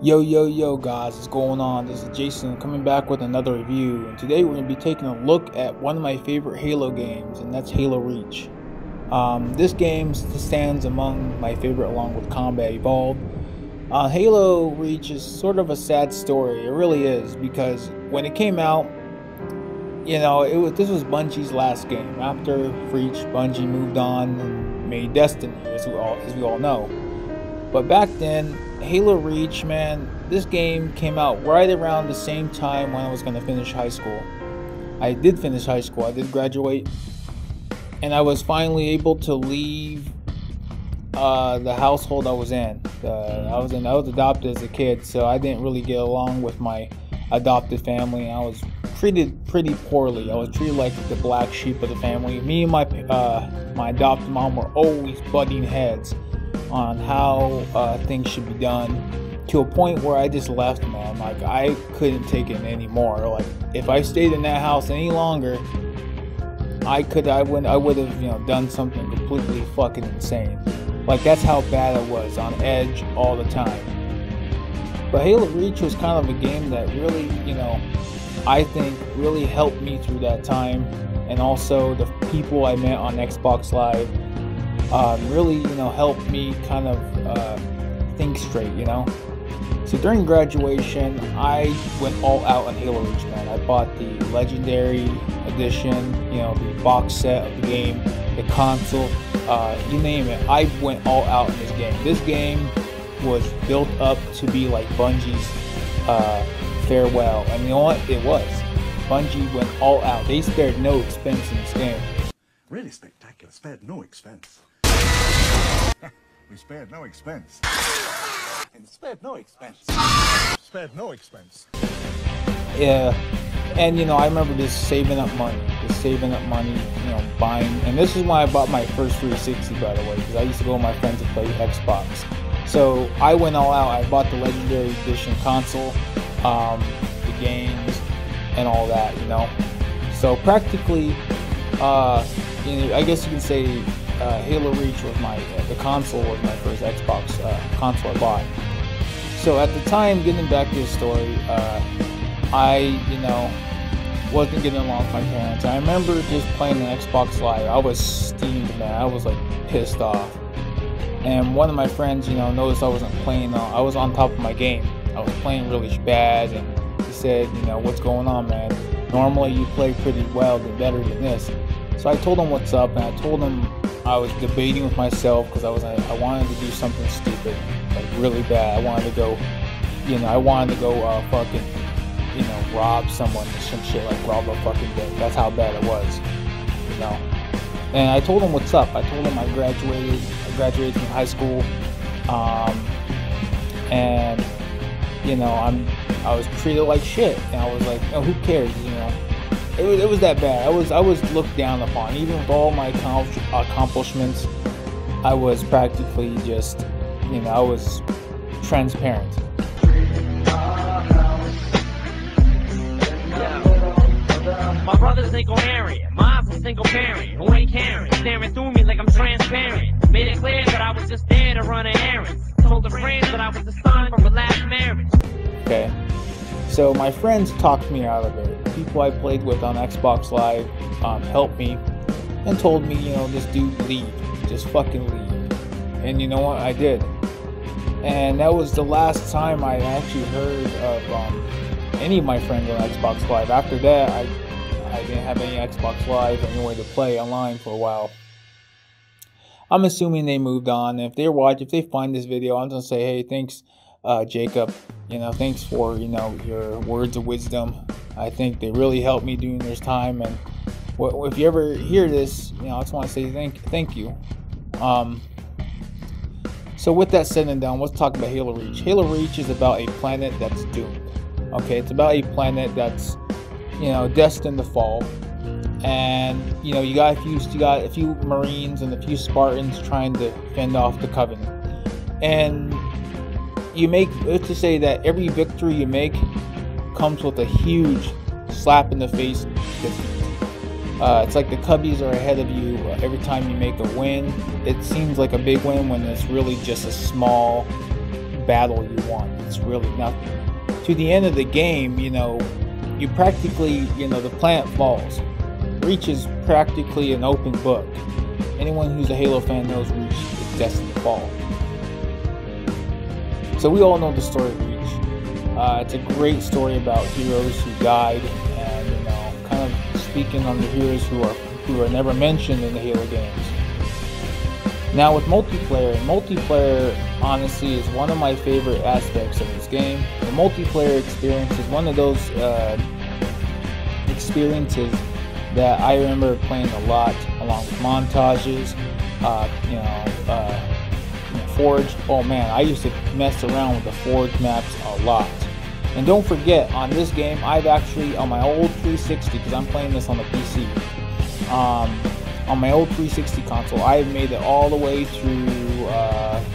Yo guys, what's going on? This is Jason coming back with another review, and today we're going to be taking a look at one of my favorite Halo games, and that's Halo Reach. This game stands among my favorite along with Combat Evolved. Halo Reach is sort of a sad story, it really is, because when it came out, this was Bungie's last game. After Reach, Bungie moved on and made Destiny, as we all know. But back then, Halo Reach, man, this game came out right around the same time when I was going to finish high school. I did finish high school, I did graduate, and I was finally able to leave the household I was in. I was adopted as a kid, so I didn't really get along with my adopted family. I was treated pretty poorly. I was treated like the black sheep of the family. Me and my adopted mom were always butting heads on how things should be done, to a point where I just left, man. Like, I couldn't take it anymore. Like, if I stayed in that house any longer, I would have done something completely fucking insane. Like, that's how bad I was, on edge all the time. But Halo Reach was kind of a game that really, I think really helped me through that time, and also the people I met on Xbox Live really, helped me kind of think straight, So during graduation, I went all out on Halo Reach, man. I bought the Legendary Edition, the box set of the game, the console, you name it. I went all out in this game. This game was built up to be like Bungie's farewell. And you know what? It was. Bungie went all out. They spared no expense in this game. Really spectacular. Spared no expense. We spared no expense. And spared no expense. Spared no expense. Yeah. And I remember just saving up money, buying. And this is when I bought my first 360, by the way, because I used to go with my friends to play Xbox. So I went all out. I bought the Legendary Edition console, the games, and all that. So practically, I guess you can say Halo Reach was the console was my first Xbox console I bought. So at the time, getting back to the story, I wasn't getting along with my parents. I remember just playing an Xbox Live. I was steamed, man. I was like pissed off. And one of my friends, noticed I wasn't playing. I was on top of my game. I was playing really bad, and he said, what's going on, man? Normally you play pretty well, but better than this. So I told him what's up, and I told him I was debating with myself because I wanted to do something stupid, like really bad. I wanted to go, fucking, rob someone or some shit, like rob a fucking bank. That's how bad it was, And I told him what's up. I told him I graduated from high school, and I was treated like shit, and I was like, oh, who cares, It was that bad. I was looked down upon, even with all my accomplishments. I was practically just, I was transparent. My brother's incoherent, mom's a single parent who ain't caring, staring through me like I'm transparent. Made it clear that I was just there to run an errand. Told the friends that I was the son from a last marriage. Okay, so my friends talked me out of it. People I played with on Xbox Live helped me and told me, just leave, just fucking leave. And you know what? I did. And that was the last time I actually heard of any of my friends on Xbox Live. After that, I didn't have any Xbox Live or any way to play online for a while. I'm assuming they moved on. If they find this video, I'm gonna say, hey, thanks, Jacob. Thanks for your words of wisdom. I think they really helped me during this time. And if you ever hear this, I just want to say thank you. So with that said and done, let's talk about Halo Reach. Halo Reach is about a planet that's doomed. Okay, it's about a planet that's destined to fall, and you got a few Marines and a few Spartans trying to fend off the Covenant. And let's just say that every victory you make comes with a huge slap in the face defeat. It's like the Cubbies are ahead of you every time you make a win. It seems like a big win when it's really just a small battle you won. It's really nothing. To the end of the game, you practically, the planet falls. Reach is practically an open book. Anyone who's a Halo fan knows Reach is destined to fall. So we all know the story of Reach. It's a great story about heroes who died, and kind of speaking on the heroes who are never mentioned in the Halo games. Now with multiplayer honestly is one of my favorite aspects of this game. The multiplayer experience is one of those experiences that I remember playing a lot, along with montages, Forge. Oh man, I used to mess around with the Forge maps a lot. And don't forget, on this game, I've actually, on my old 360, because I'm playing this on the PC, on my old 360 console, I have made it all the way through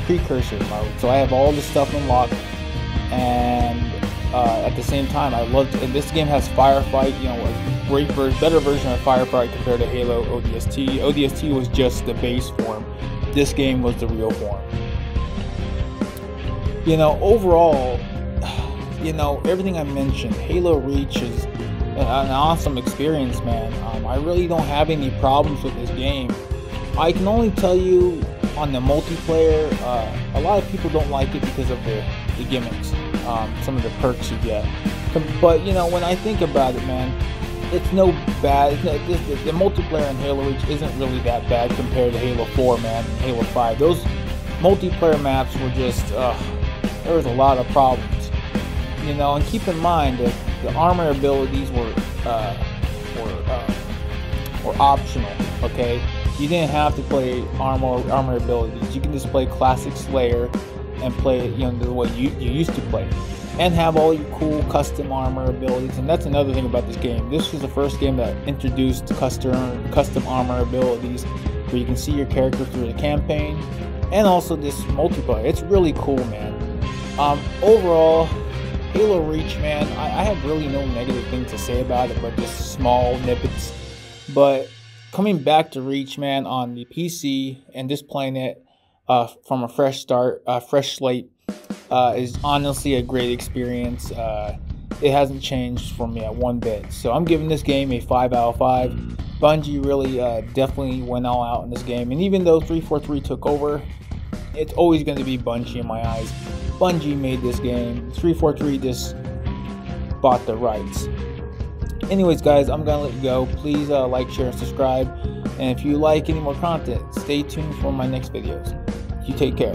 Precursor mode. So I have all the stuff unlocked, and at the same time, and this game has Firefight, a great better version of Firefight compared to Halo ODST. ODST was just the base form. This game was the real form. Overall, everything I mentioned, Halo Reach is an awesome experience, man. I really don't have any problems with this game. I can only tell you on the multiplayer, a lot of people don't like it because of the gimmicks, some of the perks you get. But when I think about it, man, it's no bad. The multiplayer in Halo Reach isn't really that bad compared to Halo 4, man, and Halo 5. Those multiplayer maps were just, there was a lot of problems. And keep in mind that the armor abilities were optional. Okay, you didn't have to play armor abilities. You can just play classic Slayer and play it, the way you used to play. and have all your cool custom armor abilities. And that's another thing about this game. This was the first game that introduced custom armor abilities, where you can see your character through the campaign, and also this multiplayer. It's really cool, man. Overall, Halo Reach, man, I have really no negative thing to say about it, but just small snippets. But coming back to Reach, man, on the PC and just playing it from a fresh start, fresh slate, is honestly a great experience. It hasn't changed for me at one bit. So I'm giving this game a 5 out of 5. Bungie really definitely went all out in this game. And even though 343 took over, it's always going to be Bungie in my eyes. Bungie made this game. 343 just bought the rights. Anyways, guys, I'm going to let you go. Please like, share, and subscribe. And if you like any more content, stay tuned for my next videos. You take care.